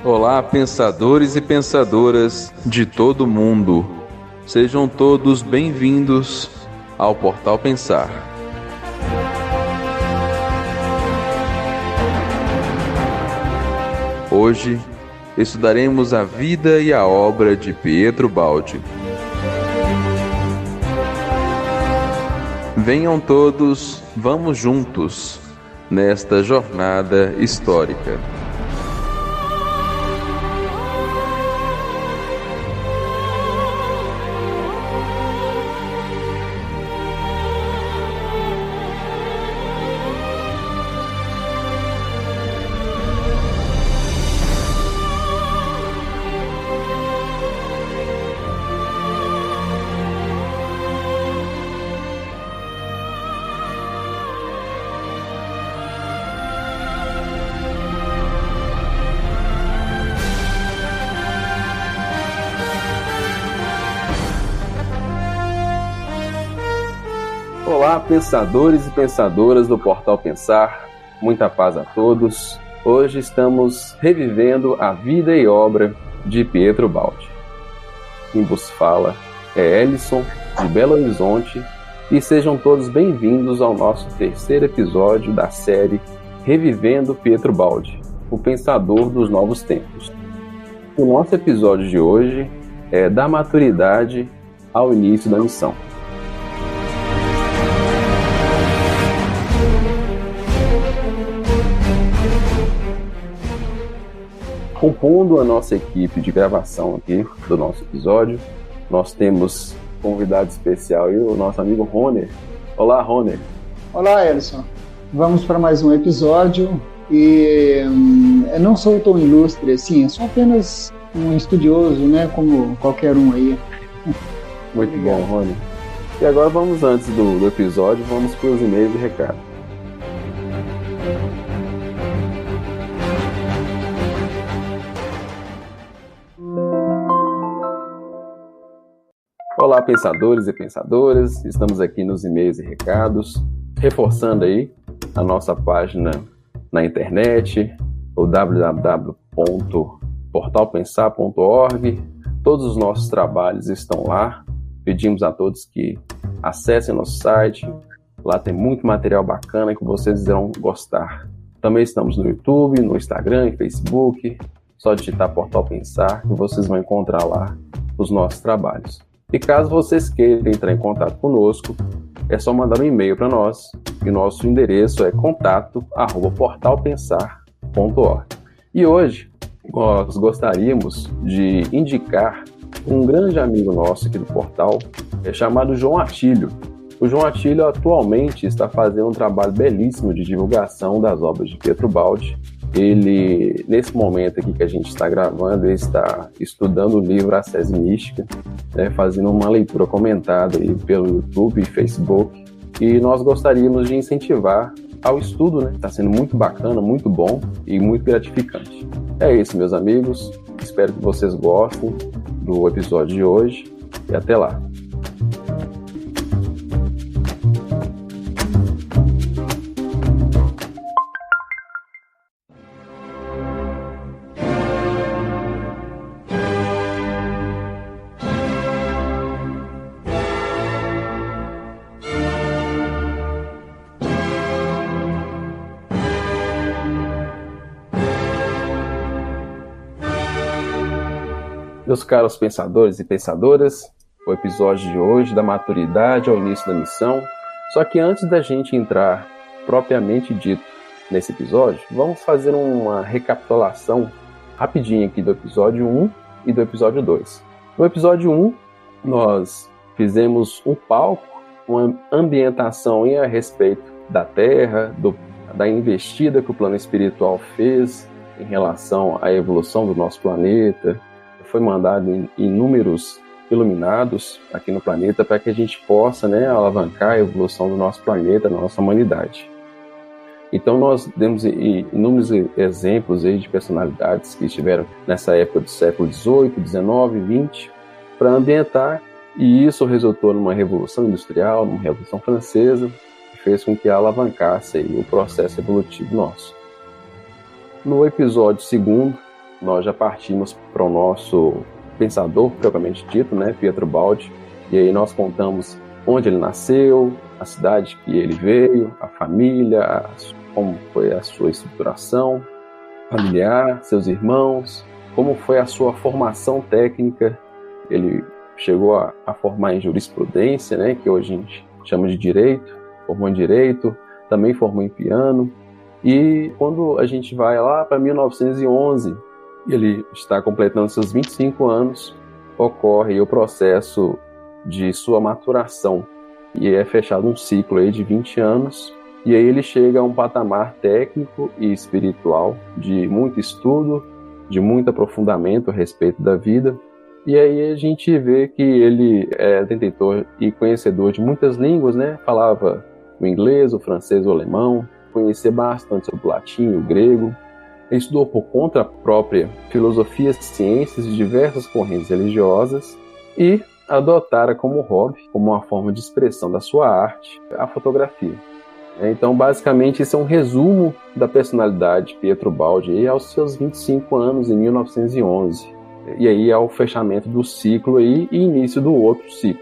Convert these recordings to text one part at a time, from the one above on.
Olá, pensadores e pensadoras de todo mundo. Sejam todos bem-vindos ao Portal Pensar. Hoje estudaremos a vida e a obra de Pietro Baldi. Venham todos, vamos juntos nesta jornada histórica. Olá, pensadores e pensadoras do Portal Pensar, muita paz a todos. Hoje estamos revivendo a vida e obra de Pietro Baldi. Quem vos fala é Ellison, de Belo Horizonte, e sejam todos bem-vindos ao nosso terceiro episódio da série Revivendo Pietro Baldi, o pensador dos novos tempos. O nosso episódio de hoje é da maturidade ao início da missão. Compondo a nossa equipe de gravação aqui do nosso episódio, nós temos convidado especial e o nosso amigo Roner. Olá, Roner. Olá, Ellison. Vamos para mais um episódio e eu não sou tão ilustre assim, eu sou apenas um estudioso, né, como qualquer um aí. Muito bom, Roner. E agora vamos, antes do episódio, vamos para os e-mails e recados. Olá, pensadores e pensadoras, estamos aqui nos e-mails e recados, reforçando aí a nossa página na internet, o www.portalpensar.org. Todos os nossos trabalhos estão lá, pedimos a todos que acessem nosso site, lá tem muito material bacana que vocês irão gostar. Também estamos no YouTube, no Instagram e Facebook, só digitar Portal Pensar que vocês vão encontrar lá os nossos trabalhos. E caso vocês queiram entrar em contato conosco, é só mandar um e-mail para nós, e nosso endereço é contato@portalpensar.org. E hoje nós gostaríamos de indicar um grande amigo nosso aqui do portal, chamado João Atílio. O João Atílio atualmente está fazendo um trabalho belíssimo de divulgação das obras de Pietro Baldi. Ele, nesse momento aqui que a gente está gravando, ele está estudando o livro Ascese Mística, né, fazendo uma leitura comentada aí pelo YouTube e Facebook. E nós gostaríamos de incentivar ao estudo, né? Está sendo muito bacana, muito bom e muito gratificante. É isso, meus amigos. Espero que vocês gostem do episódio de hoje e até lá. Meus caros pensadores e pensadoras, o episódio de hoje da maturidade ao início da missão. Só que antes da gente entrar propriamente dito nesse episódio, vamos fazer uma recapitulação rapidinho aqui do episódio 1 e do episódio 2. No episódio 1, nós fizemos um palco, uma ambientação a respeito da Terra, da investida que o plano espiritual fez em relação à evolução do nosso planeta. Foi mandado inúmeros iluminados aqui no planeta para que a gente possa, né, alavancar a evolução do nosso planeta, da nossa humanidade. Então nós demos inúmeros exemplos aí de personalidades que estiveram nessa época do século XVIII, XIX, XX, para ambientar, e isso resultou numa revolução industrial, numa revolução francesa, que fez com que alavancasse aí o processo evolutivo nosso. No episódio 2, nós já partimos para o nosso pensador, propriamente dito, né, Pietro Baldi, e aí nós contamos onde ele nasceu, a cidade que ele veio, a família, como foi a sua estruturação familiar, seus irmãos, como foi a sua formação técnica. Ele chegou a formar em jurisprudência, né, que hoje a gente chama de direito, formou em direito, também formou em piano. E quando a gente vai lá para 1911, ele está completando seus 25 anos, ocorre o processo de sua maturação, e é fechado um ciclo aí de 20 anos, e aí ele chega a um patamar técnico e espiritual de muito estudo, de muito aprofundamento a respeito da vida. E aí a gente vê que ele é detentor e conhecedor de muitas línguas, né? Falava o inglês, o francês, o alemão, conhecia bastante sobre o latim, o grego. Ele estudou por conta própria filosofia, ciências de diversas correntes religiosas e adotara como hobby, como uma forma de expressão da sua arte, a fotografia. Então, basicamente, isso é um resumo da personalidade de Pietro Baldi aos seus 25 anos, em 1911. E aí é o fechamento do ciclo aí, e início do outro ciclo.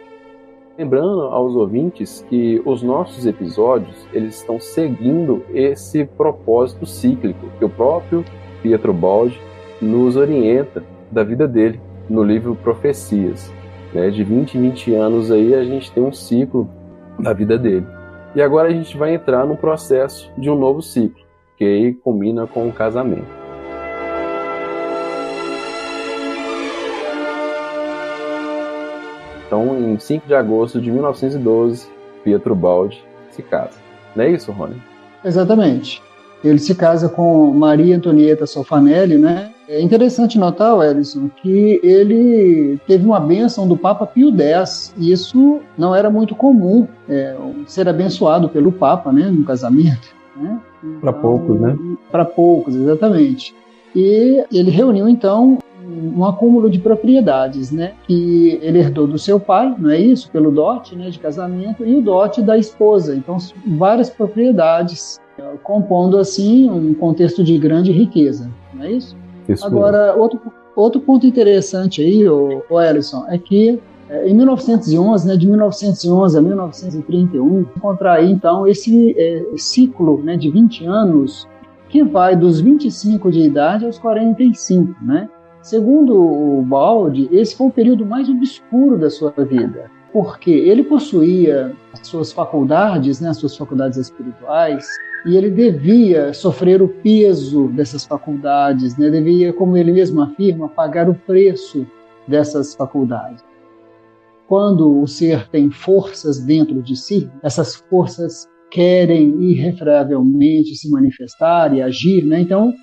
Lembrando aos ouvintes que os nossos episódios, eles estão seguindo esse propósito cíclico que o próprio Pietro Baldi nos orienta da vida dele, no livro Profecias. De 20 em 20 anos aí a gente tem um ciclo da vida dele. E agora a gente vai entrar no processo de um novo ciclo, que aí combina com o casamento. Então, em 5 de agosto de 1912, Pietro Baldi se casa. Não é isso, Rony? Exatamente. Ele se casa com Maria Antonieta Solfanelli, né? É interessante notar, Wellington, que ele teve uma bênção do Papa Pio X. E isso não era muito comum, ser abençoado pelo Papa, né, no casamento. Né? Então, para poucos, né? Para poucos, exatamente. E ele reuniu, então, um acúmulo de propriedades, né, que ele herdou do seu pai, não é isso? Pelo dote, né, de casamento, e o dote da esposa. Então, várias propriedades, compondo, assim, um contexto de grande riqueza, não é isso? Isso. Agora, outro ponto interessante aí, o Ellison, é que em 1911, né, de 1911 a 1931, encontrar aí, então, esse ciclo, né, de 20 anos, que vai dos 25 de idade aos 45, né? Segundo o Baldi, esse foi o período mais obscuro da sua vida, porque ele possuía as suas faculdades, né, as suas faculdades espirituais, e ele devia sofrer o peso dessas faculdades, né, devia, como ele mesmo afirma, pagar o preço dessas faculdades. Quando o ser tem forças dentro de si, essas forças querem irrefreavelmente se manifestar e agir, né? Então,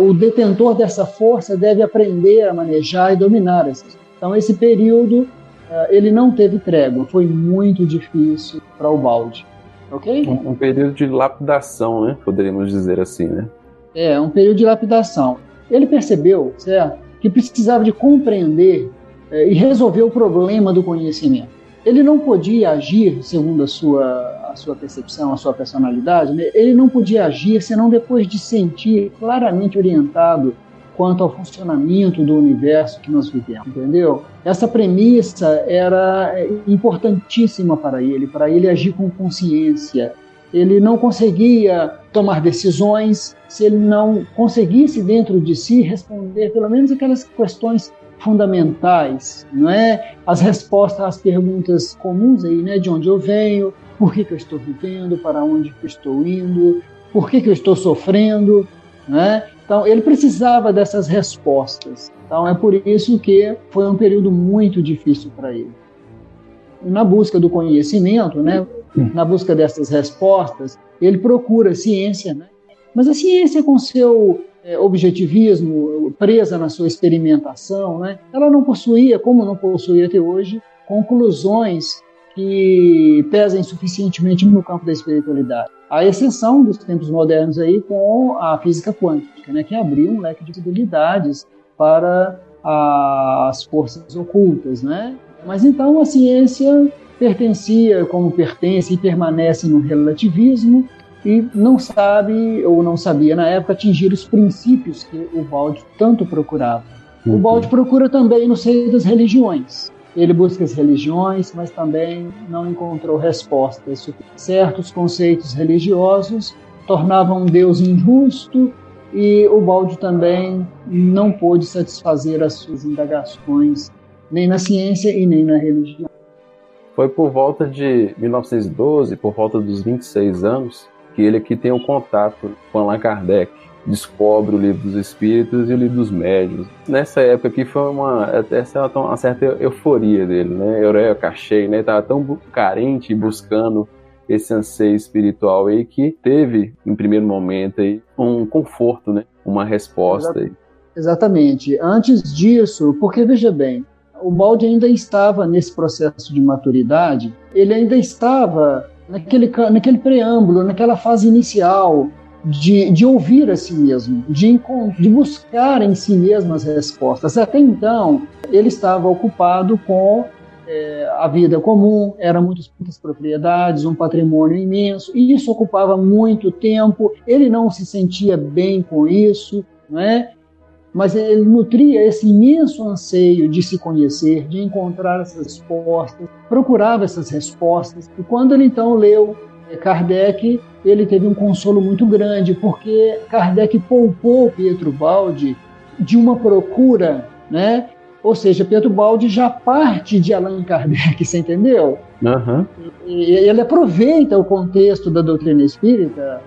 o detentor dessa força deve aprender a manejar e dominar essas. Então, esse período, ele não teve trégua, foi muito difícil para o Baldi, ok? Um período de lapidação, né? Poderíamos dizer assim, né? Um período de lapidação. Ele percebeu, certo, que precisava de compreender e resolver o problema do conhecimento. Ele não podia agir segundo a sua percepção, a sua personalidade, né? Ele não podia agir senão depois de sentir claramente orientado quanto ao funcionamento do universo que nós vivemos, entendeu? Essa premissa era importantíssima para ele agir com consciência. Ele não conseguia tomar decisões se ele não conseguisse dentro de si responder pelo menos aquelas questões fundamentais, não é? As respostas às perguntas comuns aí, né? De onde eu venho, por que eu estou vivendo, para onde eu estou indo, por que eu estou sofrendo, né? Então, ele precisava dessas respostas. Então, é por isso que foi um período muito difícil para ele. Na busca do conhecimento, né? Na busca dessas respostas, ele procura a ciência, né? Mas a ciência, com seu objetivismo, presa na sua experimentação, né? Ela não possuía, como não possui até hoje, conclusões que pesem suficientemente no campo da espiritualidade. À exceção dos tempos modernos aí com a física quântica, né? Que abriu um leque de possibilidades para as forças ocultas, né? Mas então a ciência pertencia, como pertence e permanece no relativismo, e não sabe, ou não sabia na época, atingir os princípios que o Baldi tanto procurava. O Baldi procura também no seio das religiões. Ele busca as religiões, mas também não encontrou respostas. Certos conceitos religiosos tornavam Deus injusto, e o Baldi também não pôde satisfazer as suas indagações, nem na ciência e nem na religião. Foi por volta de 1912, por volta dos 26 anos, que ele aqui tem um contato com Allan Kardec. Descobre o Livro dos Espíritos e o Livro dos Médiuns. Nessa época aqui foi uma certa euforia dele, né? Eureka, achei, né? Estava tão carente e buscando esse anseio espiritual aí que teve, em primeiro momento, aí, um conforto, né? Uma resposta. Aí. Exatamente. Antes disso, porque veja bem, o Baldi ainda estava nesse processo de maturidade, ele ainda estava naquele preâmbulo, naquela fase inicial de ouvir a si mesmo, de buscar em si mesmo as respostas. Até então, ele estava ocupado com a vida comum, eram muitas propriedades, um patrimônio imenso, e isso ocupava muito tempo, ele não se sentia bem com isso, não é? Mas ele nutria esse imenso anseio de se conhecer, de encontrar essas respostas, procurava essas respostas, e quando ele então leu Kardec, ele teve um consolo muito grande, porque Kardec poupou Pietro Baldi de uma procura, né? Ou seja, Pietro Baldi já parte de Allan Kardec, você entendeu? Uhum. E ele aproveita o contexto da doutrina espírita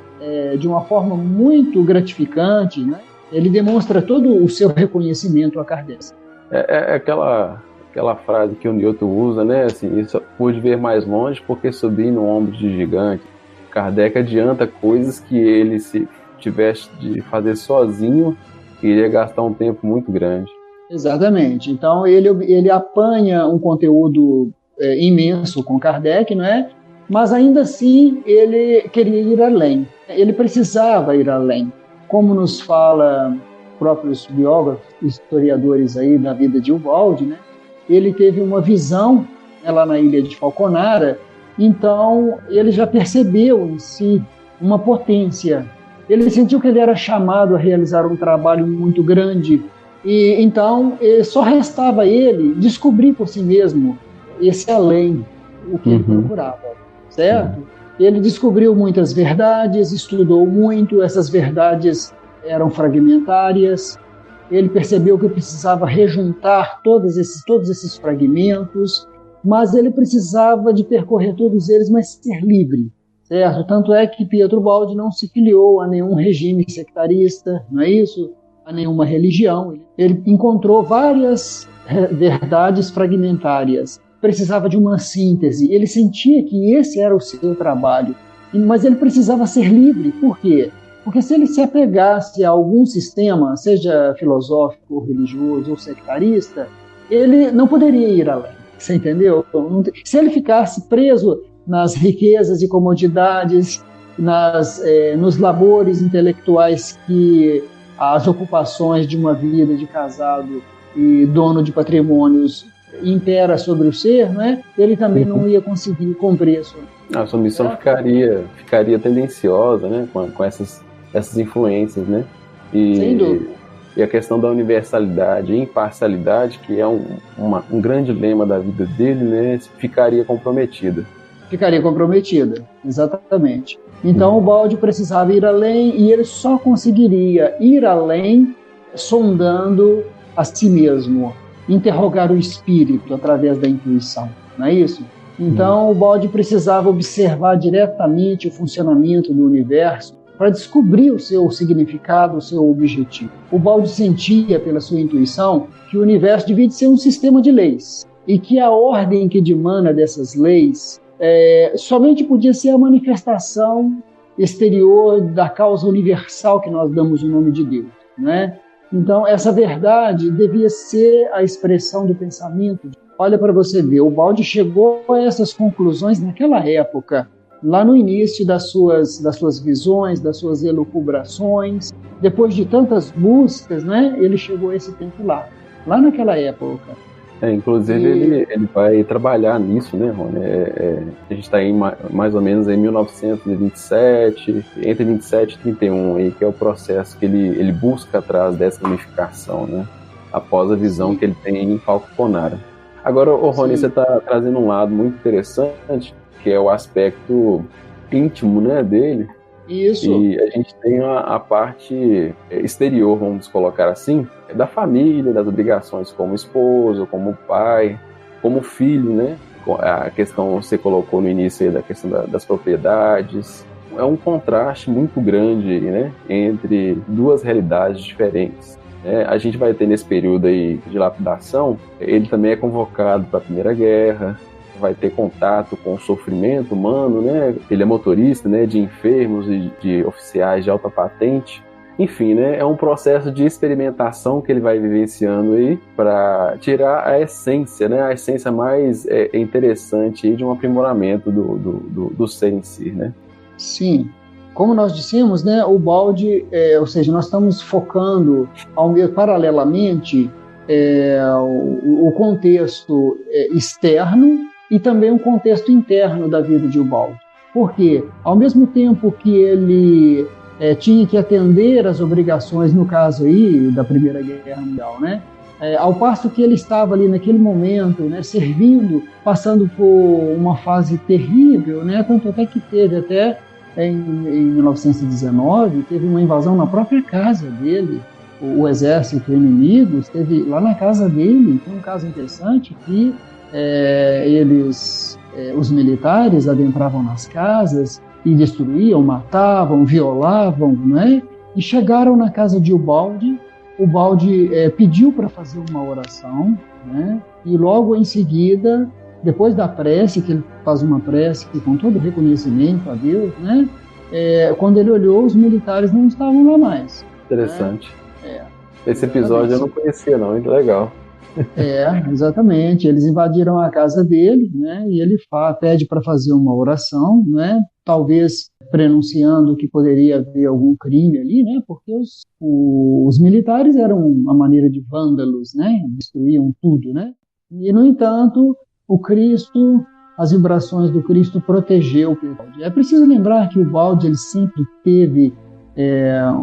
de uma forma muito gratificante, né? Ele demonstra todo o seu reconhecimento a Kardec. É aquela frase que o Newton usa, né? Assim, isso pude ver mais longe porque subi no ombro de gigante. Kardec adianta coisas que ele, se tivesse de fazer sozinho, iria gastar um tempo muito grande. Exatamente. Então, ele apanha um conteúdo imenso com Kardec, não é? Mas, ainda assim, ele queria ir além. Ele precisava ir além. Como nos fala próprios biógrafos, historiadores aí da vida de Ubaldi, né? Ele teve uma visão lá na ilha de Falconara, então ele já percebeu em si uma potência. Ele sentiu que ele era chamado a realizar um trabalho muito grande, e então só restava ele descobrir por si mesmo esse além, o que ele procurava, certo? Ele descobriu muitas verdades, estudou muito, essas verdades eram fragmentárias, ele percebeu que precisava rejuntar todos esses fragmentos, mas ele precisava de percorrer todos eles, mas ser livre, certo? Tanto é que Pietro Baldi não se filiou a nenhum regime sectarista, não é isso? A nenhuma religião. Ele encontrou várias verdades fragmentárias, precisava de uma síntese, ele sentia que esse era o seu trabalho, mas ele precisava ser livre. Por quê? Porque se ele se apegasse a algum sistema, seja filosófico, religioso ou sectarista, ele não poderia ir além, você entendeu? Se ele ficasse preso nas riquezas e comodidades, nos labores intelectuais que as ocupações de uma vida de casado e dono de patrimônios impera sobre o ser, não é? Ele também não ia conseguir cumprir a sua missão ficaria tendenciosa, né? Com essas influências, né? Sem dúvida. E a questão da universalidade e imparcialidade, que é um grande lema da vida dele, né? Ficaria comprometida. Ficaria comprometida, exatamente. Então o Baldi precisava ir além, e ele só conseguiria ir além sondando a si mesmo, interrogar o espírito através da intuição, não é isso? Então o Baldi precisava observar diretamente o funcionamento do universo para descobrir o seu significado, o seu objetivo. O Baldi sentia pela sua intuição que o universo devia ser um sistema de leis, e que a ordem que dimana dessas leis somente podia ser a manifestação exterior da causa universal que nós damos o nome de Deus, né? Então, essa verdade devia ser a expressão do pensamento. Olha para você ver, o Baldi chegou a essas conclusões naquela época, lá no início das suas visões, das suas elucubrações. Depois de tantas buscas, né, ele chegou a esse tempo lá naquela época. Inclusive, ele vai trabalhar nisso, né, Rony? A gente está em mais ou menos em 1927, entre 27 e 31, aí, que é o processo que ele busca atrás dessa unificação, né? Após a visão que ele tem em Falconara. Agora, Rony, você está trazendo um lado muito interessante, que é o aspecto íntimo, né, dele. Isso. E a gente tem a parte exterior, vamos colocar assim, da família, das obrigações como esposo, como pai, como filho, né? A questão que você colocou no início aí da questão das propriedades. É um contraste muito grande, né, entre duas realidades diferentes. A gente vai ter nesse período aí de lapidação, ele também é convocado para a Primeira Guerra, vai ter contato com o sofrimento humano, né? Ele é motorista, né, de enfermos e de oficiais de alta patente. Enfim, né, é um processo de experimentação que ele vai vivenciando aí para tirar a essência, né, a essência mais interessante aí de um aprimoramento do ser em si, né? Sim. Como nós dissemos, né, o balde, ou seja, nós estamos focando paralelamente o contexto externo e também um contexto interno da vida de Ubaldi. Porque, ao mesmo tempo que ele tinha que atender às obrigações, no caso aí, da Primeira Guerra Mundial, né? Ao passo que ele estava ali naquele momento, né, servindo, passando por uma fase terrível, né? Tanto até que teve até em 1919, teve uma invasão na própria casa dele. O exército inimigo esteve lá na casa dele. Tem um caso interessante que os militares adentravam nas casas e destruíam, matavam, violavam, né? E chegaram na casa de Ubaldi. Ubaldi pediu para fazer uma oração, né? E logo em seguida, depois da prece, que ele faz uma prece com todo reconhecimento a Deus, né? Quando ele olhou, os militares não estavam lá mais. Interessante. Esse episódio eu não conhecia, não, muito legal. Exatamente. Eles invadiram a casa dele, né? E ele pede para fazer uma oração, né? Talvez prenunciando que poderia haver algum crime ali, né? Porque os militares eram uma maneira de vândalos, né? Destruíam tudo, né? E, no entanto, o Cristo, as vibrações do Cristo protegeu o Ubaldi. É preciso lembrar que o Ubaldi ele sempre teve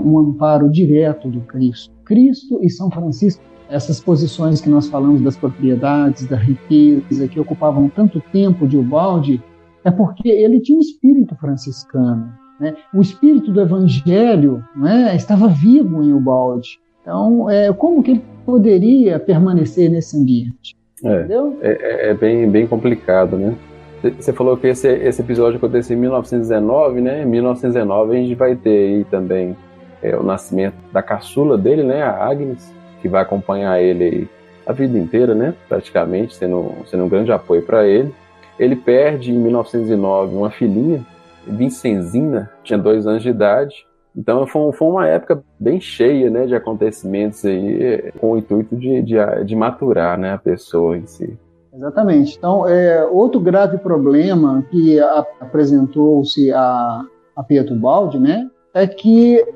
um amparo direto do Cristo. Cristo e São Francisco, essas posições que nós falamos das propriedades, da riqueza, que ocupavam tanto tempo de Ubaldi, é porque ele tinha um espírito franciscano, né? O espírito do Evangelho, né, estava vivo em Ubaldi. Então, como que ele poderia permanecer nesse ambiente? Entendeu? É bem complicado, né? Você falou que esse episódio aconteceu em 1919, né? Em 1919 a gente vai ter aí também o nascimento da caçula dele, né? A Agnes, que vai acompanhar ele aí a vida inteira, né? Praticamente, sendo um grande apoio para ele. Ele perde em 1909 uma filhinha, Vincenzina, tinha 2 anos de idade. Então foi uma época bem cheia, né, de acontecimentos aí, com o intuito de maturar, né, a pessoa em si. Exatamente. Então, outro grave problema que apresentou-se a Pietro Ubaldi, né, é que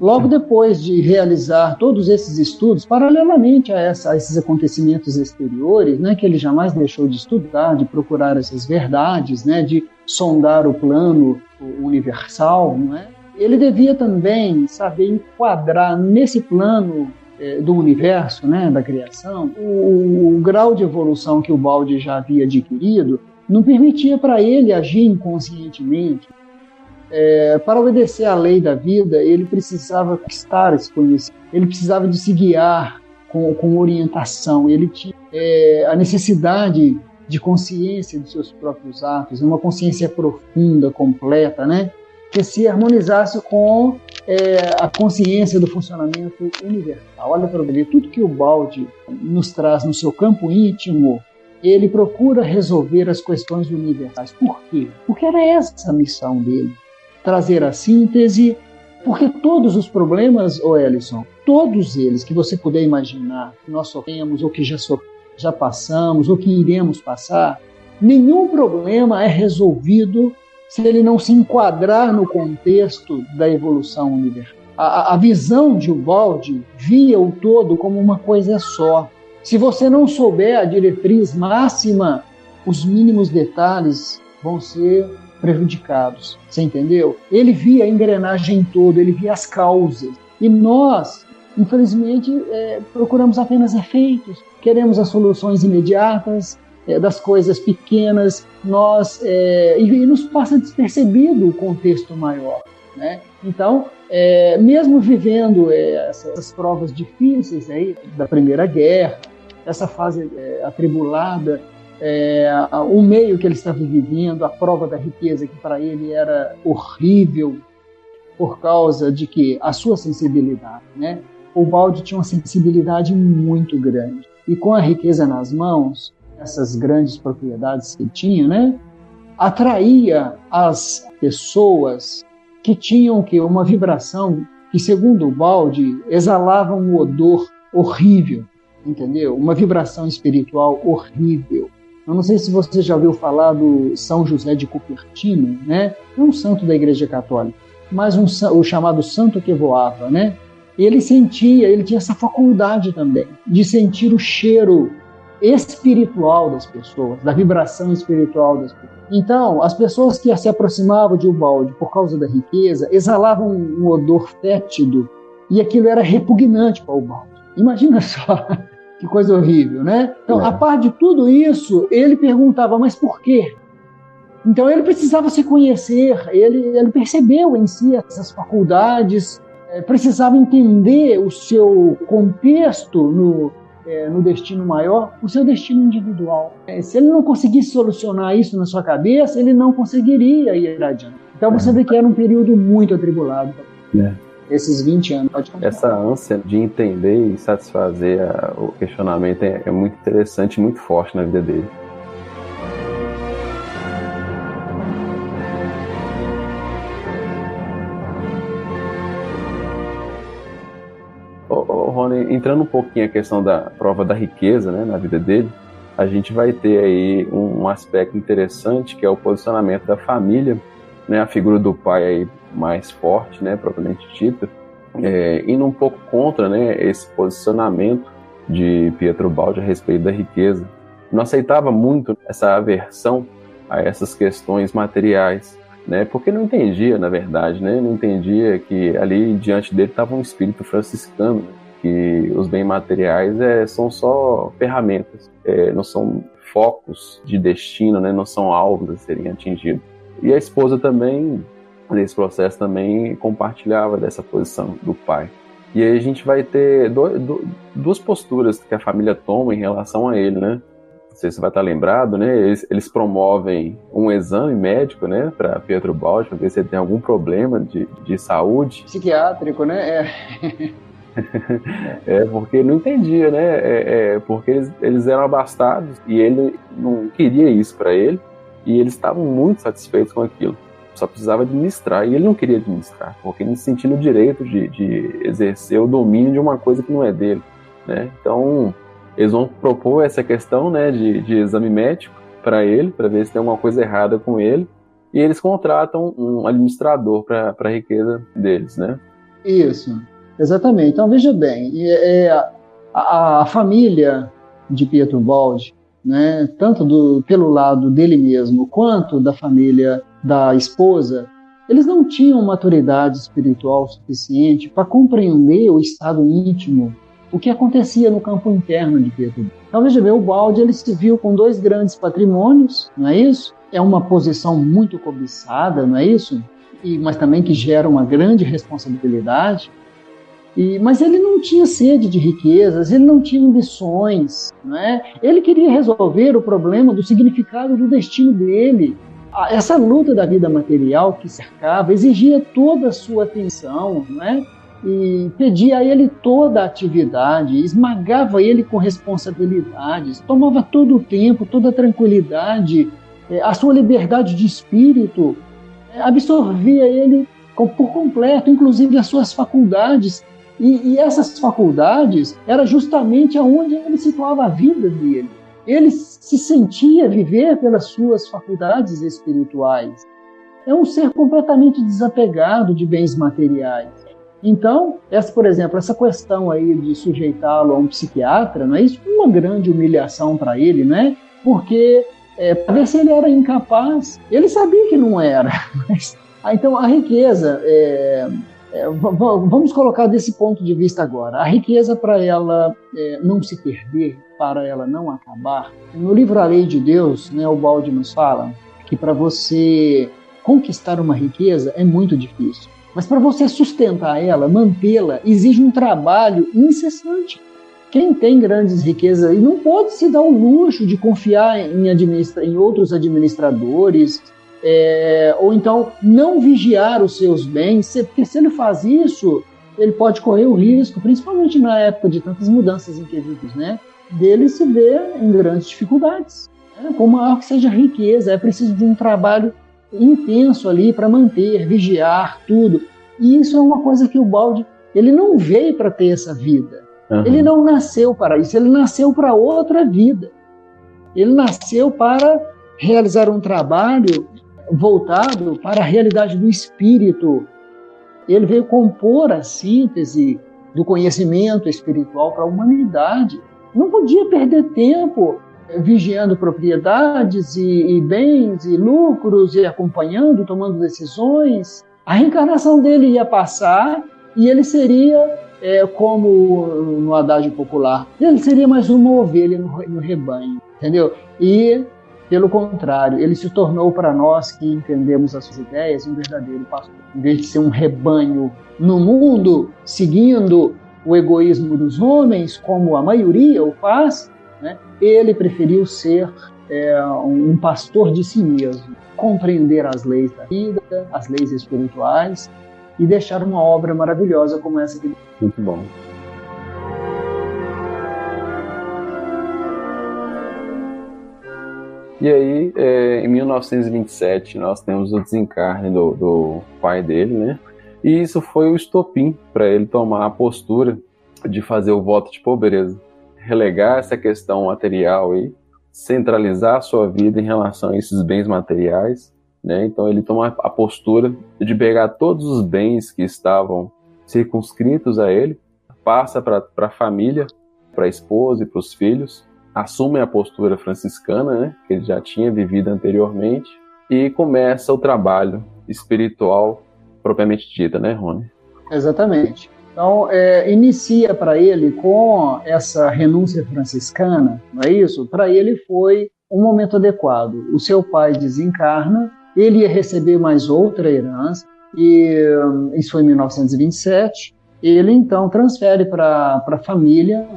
logo depois de realizar todos esses estudos, paralelamente a esses acontecimentos exteriores, né, que ele jamais deixou de estudar, de procurar essas verdades, né, de sondar o plano universal, não é? Ele devia também saber enquadrar nesse plano do universo, né, da criação, o grau de evolução que o Ubaldi já havia adquirido não permitia para ele agir inconscientemente. Para obedecer à lei da vida, ele precisava conquistar esse conhecimento, ele precisava de se guiar com orientação, ele tinha a necessidade de consciência dos seus próprios atos, uma consciência profunda, completa, né? Que se harmonizasse com a consciência do funcionamento universal. Olha para ver, tudo que o Ubaldi nos traz no seu campo íntimo, ele procura resolver as questões universais. Por quê? Porque era essa a missão dele, trazer a síntese, porque todos os problemas, Ellison, todos eles que você puder imaginar, que nós sofremos, ou que já passamos, ou que iremos passar, nenhum problema é resolvido se ele não se enquadrar no contexto da evolução universal. A visão de Ubaldi via o todo como uma coisa só. Se você não souber a diretriz máxima, os mínimos detalhes vão ser prejudicados. Você entendeu? Ele via a engrenagem toda, ele via as causas. E nós, infelizmente, procuramos apenas efeitos. Queremos as soluções imediatas, das coisas pequenas, e nos passa despercebido o contexto maior, né? Então, mesmo vivendo essas provas difíceis aí, da Primeira Guerra, essa fase atribulada, o meio que ele estava vivendo, a prova da riqueza, que para ele era horrível, por causa de que a sua sensibilidade, né? O Ubaldi tinha uma sensibilidade muito grande. E com a riqueza nas mãos, essas grandes propriedades que tinha, né? Atraía as pessoas que tinham uma vibração que, segundo o Ubaldi, exalava um odor horrível, entendeu? Uma vibração espiritual horrível. Eu não sei se você já ouviu falar do São José de Cupertino, né? Não um santo da Igreja Católica, mas o chamado santo que voava, né? Ele tinha essa faculdade também de sentir o cheiro espiritual das pessoas, da vibração espiritual das pessoas. Então, as pessoas que se aproximavam de Ubaldi por causa da riqueza exalavam um odor fétido, e aquilo era repugnante para Ubaldi. Imagina só, que coisa horrível, né? Então, a par de tudo isso, ele perguntava, mas por quê? Então, ele precisava se conhecer, ele percebeu em si essas faculdades, precisava entender o seu contexto no destino maior, o seu destino individual. Se ele não conseguisse solucionar isso na sua cabeça, ele não conseguiria ir adiante. Então você vê que era um período muito atribulado. Esses 20 anos. Essa ânsia de entender e satisfazer o questionamento é muito interessante e muito forte na vida dele. Rony, entrando um pouquinho a questão da prova da riqueza, né, na vida dele, a gente vai ter aí um aspecto interessante, que é o posicionamento da família, né, a figura do pai aí mais forte, né, propriamente dita, indo um pouco contra, né, esse posicionamento de Pietro Ubaldi a respeito da riqueza. Não aceitava muito essa aversão a essas questões materiais, né, porque não entendia, na verdade, né, não entendia que ali diante dele estava um espírito franciscano, né, que os bens materiais são só ferramentas, não são focos de destino, né, não são alvos a serem atingidos. E a esposa também, nesse processo, também compartilhava dessa posição do pai. E aí a gente vai ter duas posturas que a família toma em relação a ele, né? Não sei se você vai estar lembrado, né? Eles promovem um exame médico, né, para Pietro Ubaldi, para ver se ele tem algum problema de saúde. Psiquiátrico, né? Porque não entendia, né? Porque eles eram abastados e ele não queria isso para ele, e eles estavam muito satisfeitos com aquilo. Só precisava administrar, e ele não queria administrar, porque ele se sentia no direito de exercer o domínio de uma coisa que não é dele, né? Então, eles vão propor essa questão, né, de exame médico para ele, para ver se tem alguma coisa errada com ele, e eles contratam um administrador para a riqueza deles, né? Isso. Exatamente. Então, veja bem, a família de Pietro Ubaldi, né, tanto pelo lado dele mesmo, quanto da família da esposa, eles não tinham maturidade espiritual suficiente para compreender o estado íntimo, o que acontecia no campo interno de Pietro Ubaldi. Então, veja bem, o Ubaldi, ele se viu com 2 grandes patrimônios, não é isso? É uma posição muito cobiçada, não é isso? Mas também que gera uma grande responsabilidade. Mas ele não tinha sede de riquezas, ele não tinha ambições, não é? Ele queria resolver o problema do significado do destino dele. Essa luta da vida material que cercava exigia toda a sua atenção, não é? E pedia a ele toda a atividade, esmagava ele com responsabilidades, tomava todo o tempo, toda a tranquilidade, a sua liberdade de espírito, absorvia ele por completo, inclusive as suas faculdades. E essas faculdades era justamente aonde ele situava a vida dele. Ele se sentia viver pelas suas faculdades espirituais. É um ser completamente desapegado de bens materiais. Então, por exemplo, essa questão aí de sujeitá-lo a um psiquiatra, não é isso? Uma grande humilhação para ele, não é? Porque para ver se ele era incapaz, ele sabia que não era. Mas, então, a riqueza, vamos colocar desse ponto de vista agora. A riqueza, para ela não se perder, para ela não acabar. No livro A Lei de Deus, né, o Ubaldi nos fala que para você conquistar uma riqueza é muito difícil. Mas para você sustentar ela, mantê-la, exige um trabalho incessante. Quem tem grandes riquezas não pode se dar o luxo de confiar em outros administradores, ou então não vigiar os seus bens, porque se ele faz isso, ele pode correr o risco, principalmente na época de tantas mudanças em quesitos, né, dele se ver em grandes dificuldades. Por maior que seja a riqueza, é preciso de um trabalho intenso ali para manter, vigiar tudo. E isso é uma coisa que o Ubaldi, ele não veio para ter essa vida. Uhum. Ele não nasceu para isso, ele nasceu para outra vida. Ele nasceu para realizar um trabalho voltado para a realidade do espírito. Ele veio compor a síntese do conhecimento espiritual para a humanidade. Não podia perder tempo vigiando propriedades e bens e lucros e acompanhando, tomando decisões. A reencarnação dele ia passar e ele seria, como no adágio popular, ele seria mais uma ovelha no rebanho, entendeu? E, pelo contrário, ele se tornou para nós que entendemos as suas ideias um verdadeiro pastor. Em vez de ser um rebanho no mundo, seguindo o egoísmo dos homens, como a maioria o faz, né? Ele preferiu ser um pastor de si mesmo, compreender as leis da vida, as leis espirituais e deixar uma obra maravilhosa como essa aqui. Muito bom. E aí, em 1927, nós temos o desencarne do pai dele, né? E isso foi o estopim para ele tomar a postura de fazer o voto de pobreza, relegar essa questão material e centralizar a sua vida em relação a esses bens materiais, né? Então ele toma a postura de pegar todos os bens que estavam circunscritos a ele, passa para a família, para a esposa e para os filhos, assume a postura franciscana, né, que ele já tinha vivido anteriormente, e começa o trabalho espiritual propriamente dita, né, Rony? Exatamente. Então, inicia para ele com essa renúncia franciscana, não é isso? Para ele foi um momento adequado. O seu pai desencarna, ele ia receber mais outra herança, e isso foi em 1927. Ele, então, transfere para a família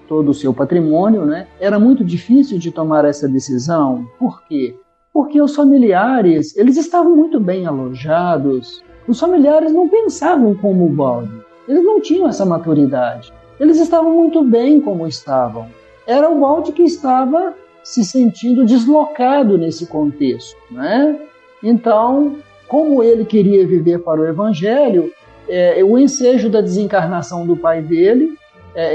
todo o seu patrimônio, né? Era muito difícil de tomar essa decisão. Por quê? Porque os familiares, eles estavam muito bem alojados. Os familiares não pensavam como o Ubaldi. Eles não tinham essa maturidade. Eles estavam muito bem como estavam. Era o Ubaldi que estava se sentindo deslocado nesse contexto, né? Então, como ele queria viver para o Evangelho, o ensejo da desencarnação do pai dele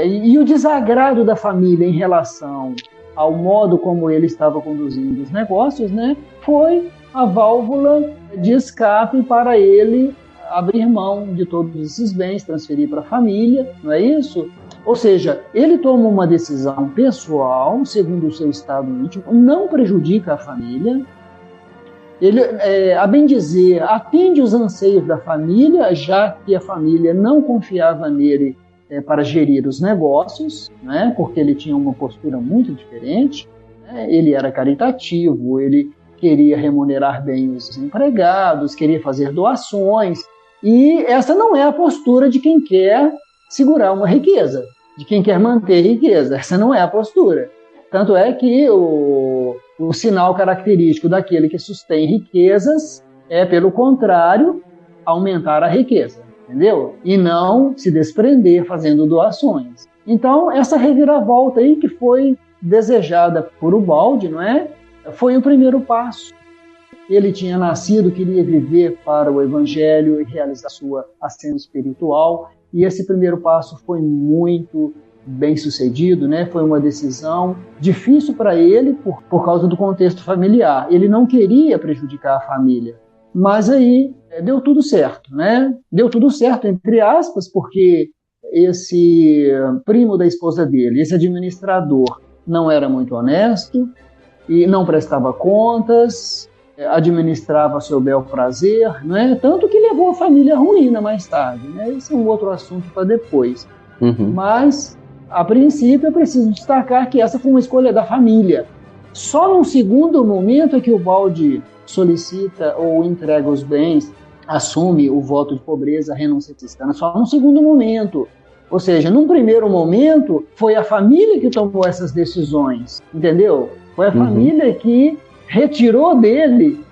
e o desagrado da família em relação ao modo como ele estava conduzindo os negócios, né, foi a válvula de escape para ele abrir mão de todos esses bens, transferir para a família, não é isso? Ou seja, ele toma uma decisão pessoal, segundo o seu estado íntimo, não prejudica a família. Ele, a bem dizer, atende os anseios da família, já que a família não confiava nele para gerir os negócios, né, porque ele tinha uma postura muito diferente, né, ele era caritativo, ele queria remunerar bem os empregados, queria fazer doações, e essa não é a postura de quem quer segurar uma riqueza, de quem quer manter riqueza, essa não é a postura. Tanto é que o sinal característico daquele que sustém riquezas é, pelo contrário, aumentar a riqueza. Entendeu? E não se desprender fazendo doações. Então, essa reviravolta aí que foi desejada por Ubaldi, não é? Foi o primeiro passo. Ele tinha nascido, queria viver para o Evangelho e realizar sua ascensão espiritual, e esse primeiro passo foi muito bem sucedido, né? Foi uma decisão difícil para ele por causa do contexto familiar. Ele não queria prejudicar a família. Mas aí deu tudo certo, né? Deu tudo certo, entre aspas, porque esse primo da esposa dele, esse administrador, não era muito honesto e não prestava contas, administrava a seu bel prazer, né? Tanto que levou a família à ruína mais tarde, né? Esse é um outro assunto para depois. Mas, a princípio, é preciso destacar que essa foi uma escolha da família. Só num segundo momento é que o Ubaldi solicita ou entrega os bens, assume o voto de pobreza, a renúncia franciscana, só num segundo momento. Ou seja, num primeiro momento, foi a família que tomou essas decisões, entendeu? Foi a família que retirou dele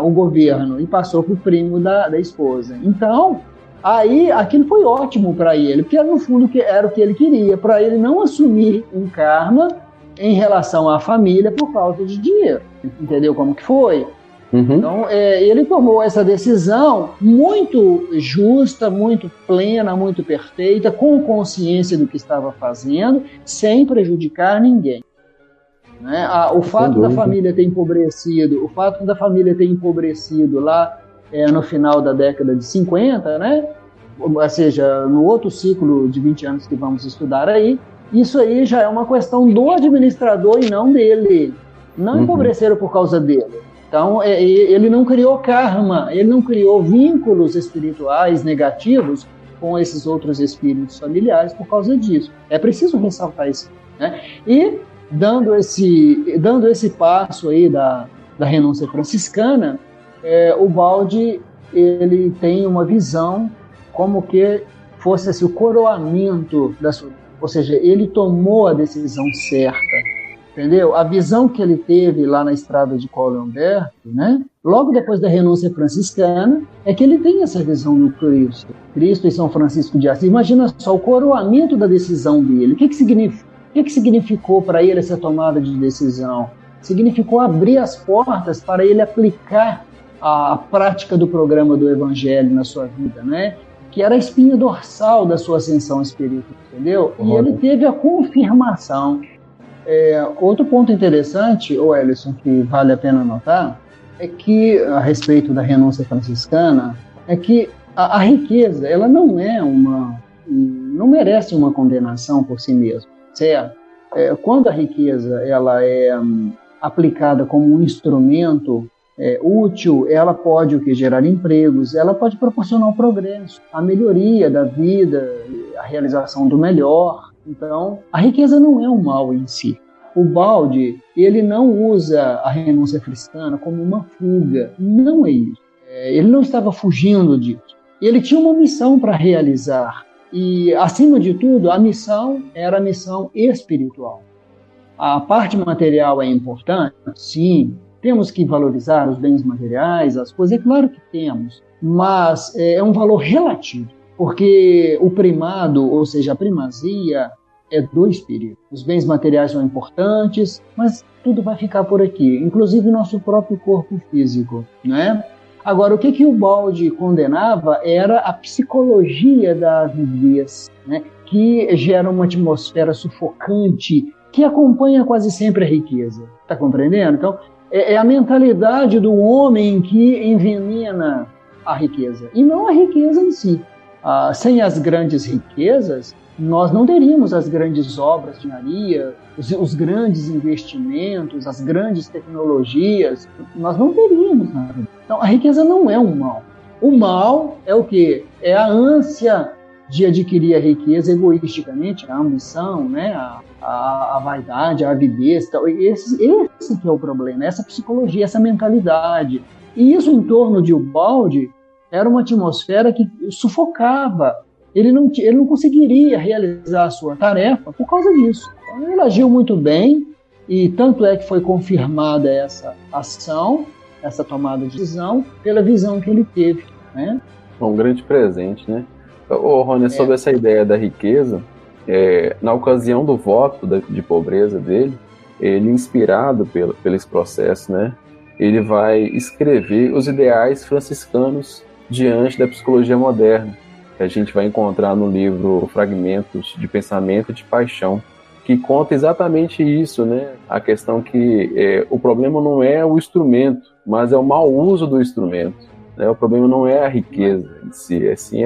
o governo e passou para o primo da esposa. Então, aí aquilo foi ótimo para ele, porque no fundo era o que ele queria, para ele não assumir um karma em relação à família por causa de dinheiro. Entendeu como que foi? Então, ele tomou essa decisão muito justa, muito plena, muito perfeita, com consciência do que estava fazendo, sem prejudicar ninguém. Né? O fato da família ter empobrecido, lá no final da década de 50, né? Ou seja, no outro ciclo de 20 anos que vamos estudar aí, isso aí já é uma questão do administrador e não dele. Não empobreceram por causa dele. Então, ele não criou karma, ele não criou vínculos espirituais negativos com esses outros espíritos familiares por causa disso. É preciso ressaltar isso. Né? E, dando esse passo aí da renúncia franciscana, o Ubaldi, ele tem uma visão como que fosse assim, o coroamento da sua... Ou seja, ele tomou a decisão certa. Entendeu? A visão que ele teve lá na estrada de Paulo Humberto, né? Logo depois da renúncia franciscana, é que ele tem essa visão do Cristo. Cristo e São Francisco de Assis. Imagina só o coroamento da decisão dele. O que significou para ele essa tomada de decisão? Significou abrir as portas para ele aplicar a prática do programa do Evangelho na sua vida, né? Que era a espinha dorsal da sua ascensão espiritual, entendeu? E ele teve a confirmação. Outro ponto interessante, Ellison, que vale a pena notar, é que, a respeito da renúncia franciscana, é que a riqueza, ela não merece uma condenação por si mesma, certo? Quando a riqueza ela é aplicada como um instrumento útil, ela pode gerar empregos, ela pode proporcionar o progresso, a melhoria da vida, a realização do melhor. Então, a riqueza não é um mal em si. O Ubaldi, ele não usa a renúncia franciscana como uma fuga. Não é isso. Ele não estava fugindo disso. Ele tinha uma missão para realizar. E, acima de tudo, a missão era a missão espiritual. A parte material é importante? Sim. Temos que valorizar os bens materiais, as coisas? É claro que temos. Mas é um valor relativo. Porque o primado, ou seja, a primazia, é do espírito. Os bens materiais são importantes, mas tudo vai ficar por aqui, inclusive o nosso próprio corpo físico, né? Agora, o que o Ubaldi condenava era a psicologia da avidez, né? Que gera uma atmosfera sufocante que acompanha quase sempre a riqueza. Está compreendendo? Então, é a mentalidade do homem que envenena a riqueza, e não a riqueza em si. Sem as grandes riquezas, nós não teríamos as grandes obras de engenharia, os grandes investimentos, as grandes tecnologias, nós não teríamos nada. Então, a riqueza não é um mal. O mal é o quê? É a ânsia de adquirir a riqueza egoisticamente, a ambição, né? a vaidade, a avidez. Esse que é o problema, essa psicologia, essa mentalidade. E isso em torno de Ubaldi era uma atmosfera que sufocava. Ele não conseguiria realizar a sua tarefa por causa disso. Então, ele agiu muito bem, e tanto é que foi confirmada essa ação, essa tomada de decisão, pela visão que ele teve. Né? Um grande presente, né? Rony, sobre essa ideia da riqueza, na ocasião do voto de pobreza dele, ele, inspirado pelo esse processo, né, ele vai escrever os ideais franciscanos diante da psicologia moderna, que a gente vai encontrar no livro Fragmentos de Pensamento e de Paixão, que conta exatamente isso, né? A questão que o problema não é o instrumento, mas é o mau uso do instrumento, né? O problema não é a riqueza em si, é sim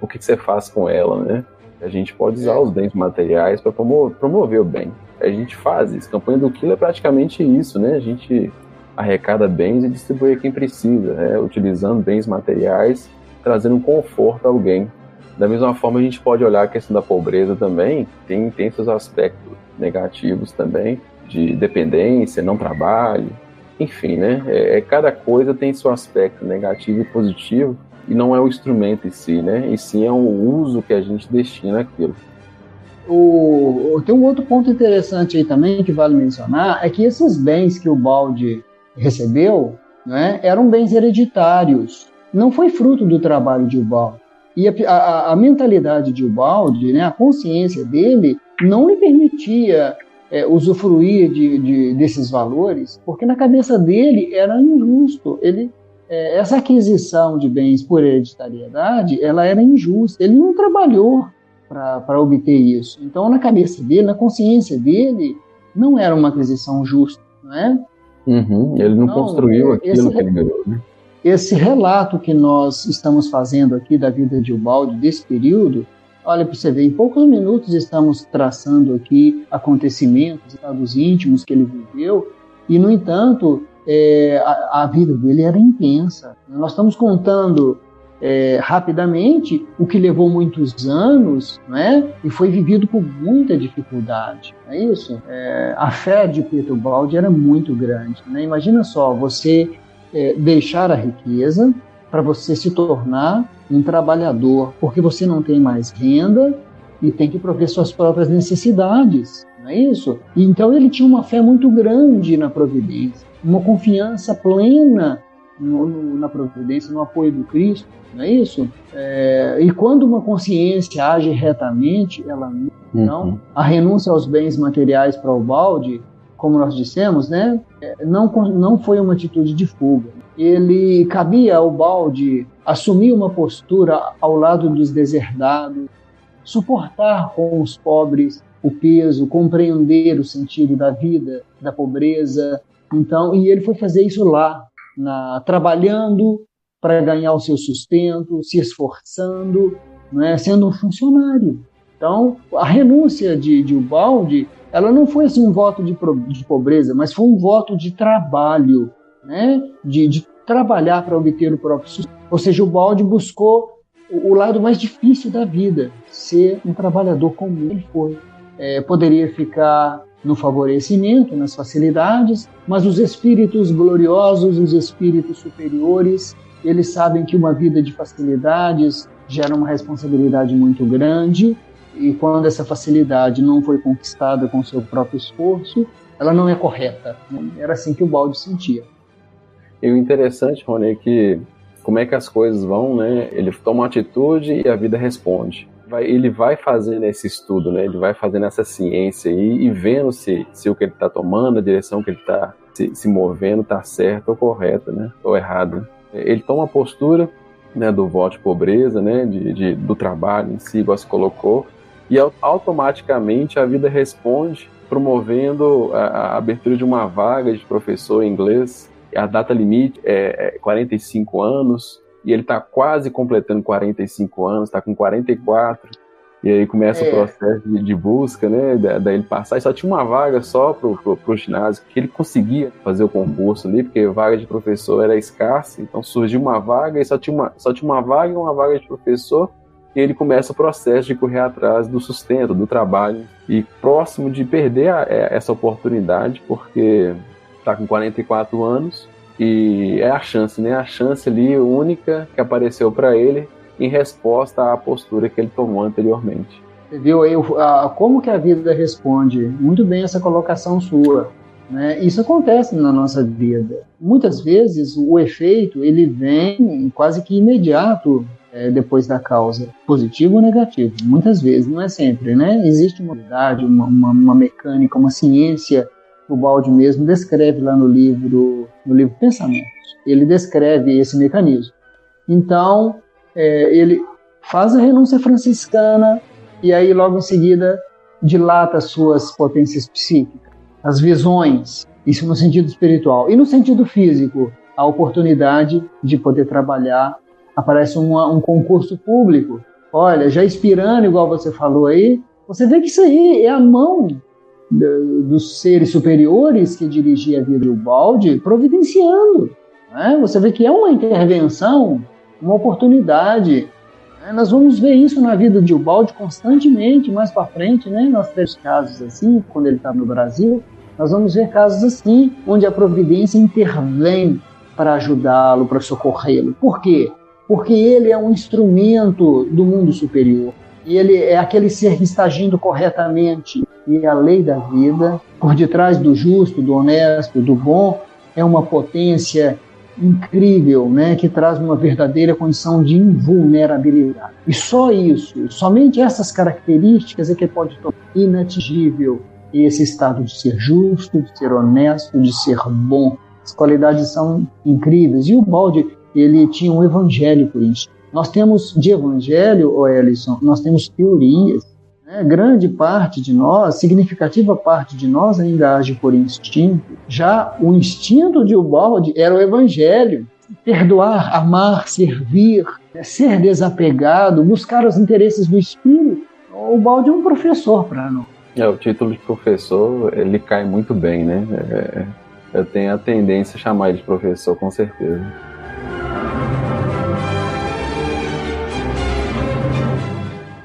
o que você faz com ela, né? A gente pode usar os bens materiais para promover o bem. A gente faz isso. A campanha do Quilo é praticamente isso, né? A gente arrecada bens e distribui a quem precisa, né? Utilizando bens materiais, trazendo um conforto a alguém. Da mesma forma, a gente pode olhar a questão da pobreza também, tem seus aspectos negativos também, de dependência, não trabalho, enfim, né? Cada coisa tem seu aspecto negativo e positivo, e não é o instrumento em si, né? E sim é o uso que a gente destina àquilo. Tem um outro ponto interessante aí também que vale mencionar, é que esses bens que o Ubaldi recebeu, né, eram bens hereditários, não foi fruto do trabalho de Ubaldi. E a mentalidade de Ubaldi, né, a consciência dele, não lhe permitia usufruir desses valores, porque na cabeça dele era injusto. Essa aquisição de bens por hereditariedade, ela era injusta. Ele não trabalhou para obter isso. Então, na cabeça dele, na consciência dele, não era uma aquisição justa, não é? Ele não construiu aquilo que ele ganhou, né? Esse relato que nós estamos fazendo aqui da vida de Ubaldi, desse período, olha para você ver, em poucos minutos estamos traçando aqui acontecimentos, estados íntimos que ele viveu, e, no entanto, a vida dele era intensa. Nós estamos contando rapidamente o que levou muitos anos, né? E foi vivido com muita dificuldade, não é isso? A fé de Peter Ubaldi era muito grande, né? Imagina só, você deixar a riqueza para você se tornar um trabalhador, porque você não tem mais renda e tem que prover suas próprias necessidades, não é isso? E então ele tinha uma fé muito grande na providência, uma confiança plena na providência, no apoio do Cristo, não é isso? E quando uma consciência age retamente, ela não. A renúncia aos bens materiais para Ubaldi, como nós dissemos, né, não foi uma atitude de fuga. Ele cabia ao Ubaldi assumir uma postura ao lado dos deserdados, suportar com os pobres o peso, compreender o sentido da vida, da pobreza. Então, e ele foi fazer isso lá, trabalhando para ganhar o seu sustento, se esforçando, né, sendo um funcionário. Então, a renúncia de Ubaldi, ela não foi assim um voto de pobreza, mas foi um voto de trabalho, né, de trabalhar para obter o próprio sustento. Ou seja, Ubaldi buscou o lado mais difícil da vida, ser um trabalhador como ele foi. Poderia ficar no favorecimento, nas facilidades, mas os espíritos gloriosos, os espíritos superiores, eles sabem que uma vida de facilidades gera uma responsabilidade muito grande, e quando essa facilidade não foi conquistada com seu próprio esforço, ela não é correta. Era assim que o Ubaldi sentia. E o interessante, Rony, é que como é que as coisas vão, né? Ele toma uma atitude e a vida responde. Ele vai fazendo esse estudo, né? Ele vai fazendo essa ciência aí e vendo se o que ele está tomando, a direção que ele está se movendo está certa ou correta, né? Ou errada. Ele toma a postura, né, do voto de pobreza, né? Do trabalho em si, igual se colocou, e automaticamente a vida responde promovendo a abertura de uma vaga de professor em inglês. A data limite é 45 anos, e ele está quase completando 45 anos, está com 44, e aí começa o processo de busca, né, daí ele passar, e só tinha uma vaga só pro ginásio, que ele conseguia fazer o concurso ali, porque a vaga de professor era escassa, então surgiu uma vaga, e só tinha uma vaga e uma vaga de professor, e ele começa o processo de correr atrás do sustento, do trabalho, e próximo de perder essa oportunidade, porque está com 44 anos, e é a chance, né? A chance ali única que apareceu para ele em resposta à postura que ele tomou anteriormente. Você viu aí como que a vida responde? Muito bem essa colocação sua, né? Isso acontece na nossa vida. Muitas vezes o efeito ele vem quase que imediato depois da causa, positivo ou negativo. Muitas vezes, não é sempre, né? Existe uma habilidade, uma mecânica, uma ciência. O Ubaldi mesmo descreve lá no livro Pensamentos. Ele descreve esse mecanismo. Então, ele faz a renúncia franciscana e aí logo em seguida dilata suas potências psíquicas, as visões, isso no sentido espiritual. E no sentido físico, a oportunidade de poder trabalhar, aparece um concurso público. Olha, já expirando, igual você falou aí, você vê que isso aí é a mão dos seres superiores que dirigia a vida de Ubaldi providenciando. Né? Você vê que é uma intervenção, uma oportunidade. Né? Nós vamos ver isso na vida de Ubaldi constantemente, mais para frente. Né? Nós temos casos assim, quando ele está no Brasil, nós vamos ver casos assim, onde a providência intervém para ajudá-lo, para socorrê-lo. Por quê? Porque ele é um instrumento do mundo superior. Ele é aquele ser que está agindo corretamente. E a lei da vida, por detrás do justo, do honesto, do bom, é uma potência incrível, né, que traz uma verdadeira condição de invulnerabilidade. E só isso, somente essas características é que pode tornar inatingível esse estado de ser justo, de ser honesto, de ser bom. As qualidades são incríveis. E o Ubaldi, ele tinha um evangelho por isso. Nós temos de evangelho, Ellison, nós temos teorias. Né? Grande parte de nós, significativa parte de nós ainda age por instinto. Já o instinto de Ubaldi era o evangelho. Perdoar, amar, servir, ser desapegado, buscar os interesses do espírito. O Ubaldi é um professor para nós. O título de professor, ele cai muito bem, né? Eu tenho a tendência a chamar ele de professor, com certeza.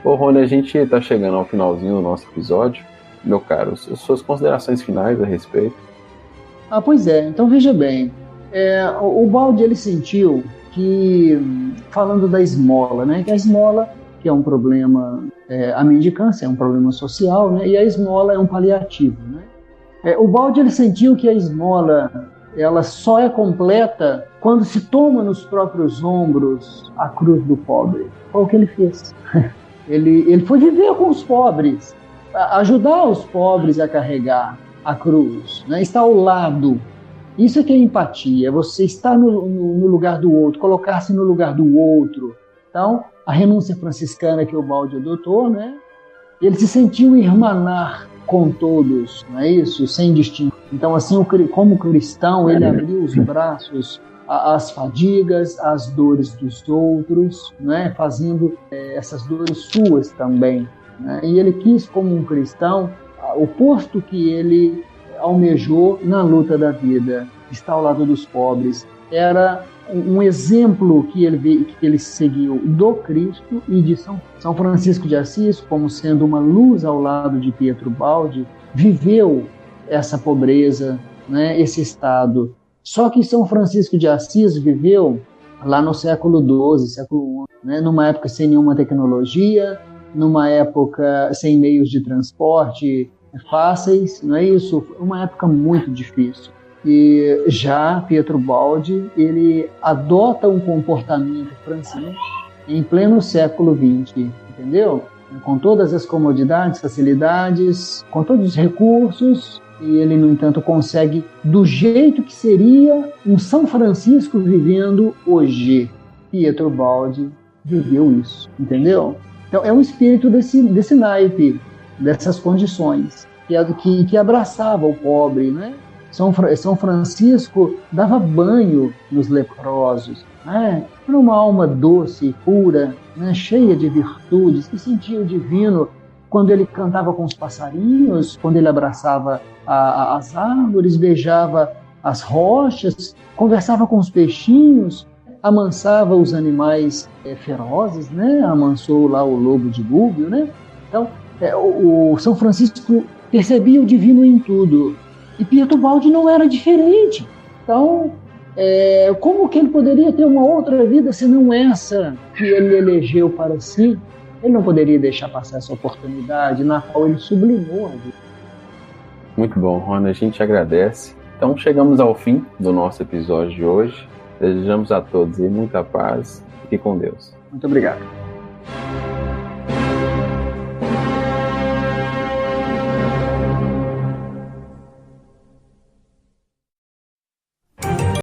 Ô, Rony, a gente está chegando ao finalzinho do nosso episódio. Meu caro, suas considerações finais a respeito? Pois é. Então, veja bem. O Ubaldi, ele sentiu que, falando da esmola, né, que a esmola, que é um problema, a mendicância é um problema social, né, e a esmola é um paliativo. Né? O Ubaldi, ele sentiu que a esmola, ela só é completa quando se toma nos próprios ombros a cruz do pobre. Foi o que ele fez. Ele foi viver com os pobres, ajudar os pobres a carregar a cruz, né? Estar ao lado. Isso é que é empatia, você estar no lugar do outro, colocar-se no lugar do outro. Então, a renúncia franciscana que o Ubaldi adotou, né? Ele se sentiu irmanar com todos, não é isso? Sem distinção. Então, assim, como cristão, ele abriu os braços às fadigas, às dores dos outros, né? Fazendo essas dores suas também. Né? E ele quis, como um cristão, o posto que ele almejou na luta da vida, estar ao lado dos pobres, era um exemplo que ele seguiu do Cristo e de São Francisco de Assis, como sendo uma luz ao lado de Pietro Ubaldi, viveu essa pobreza, né, esse estado. Só que São Francisco de Assis viveu lá no século XII, século XI, né, numa época sem nenhuma tecnologia, numa época sem meios de transporte fáceis, não é isso? Uma época muito difícil. E já Pietro Ubaldi, ele adota um comportamento francês em pleno século XX, entendeu? Com todas as comodidades, facilidades, com todos os recursos, e ele, no entanto, consegue do jeito que seria um São Francisco vivendo hoje. Pietro Ubaldi viveu isso, entendeu? Então, é um espírito desse naipe, dessas condições, que abraçava o pobre, né? São Francisco dava banho nos leprosos, né? Era uma alma doce e pura, né? Cheia de virtudes, que sentia o divino quando ele cantava com os passarinhos, quando ele abraçava as árvores, beijava as rochas, conversava com os peixinhos, amansava os animais ferozes, né? Amansou lá o lobo de Gúbio, né? Então, o São Francisco percebia o divino em tudo. E Pietro Ubaldi não era diferente. Então, como que ele poderia ter uma outra vida se não essa que ele elegeu para si? Ele não poderia deixar passar essa oportunidade na qual ele sublimou a vida. Muito bom, Rony, a gente agradece. Então, chegamos ao fim do nosso episódio de hoje. Desejamos a todos muita paz e com Deus. Muito obrigado.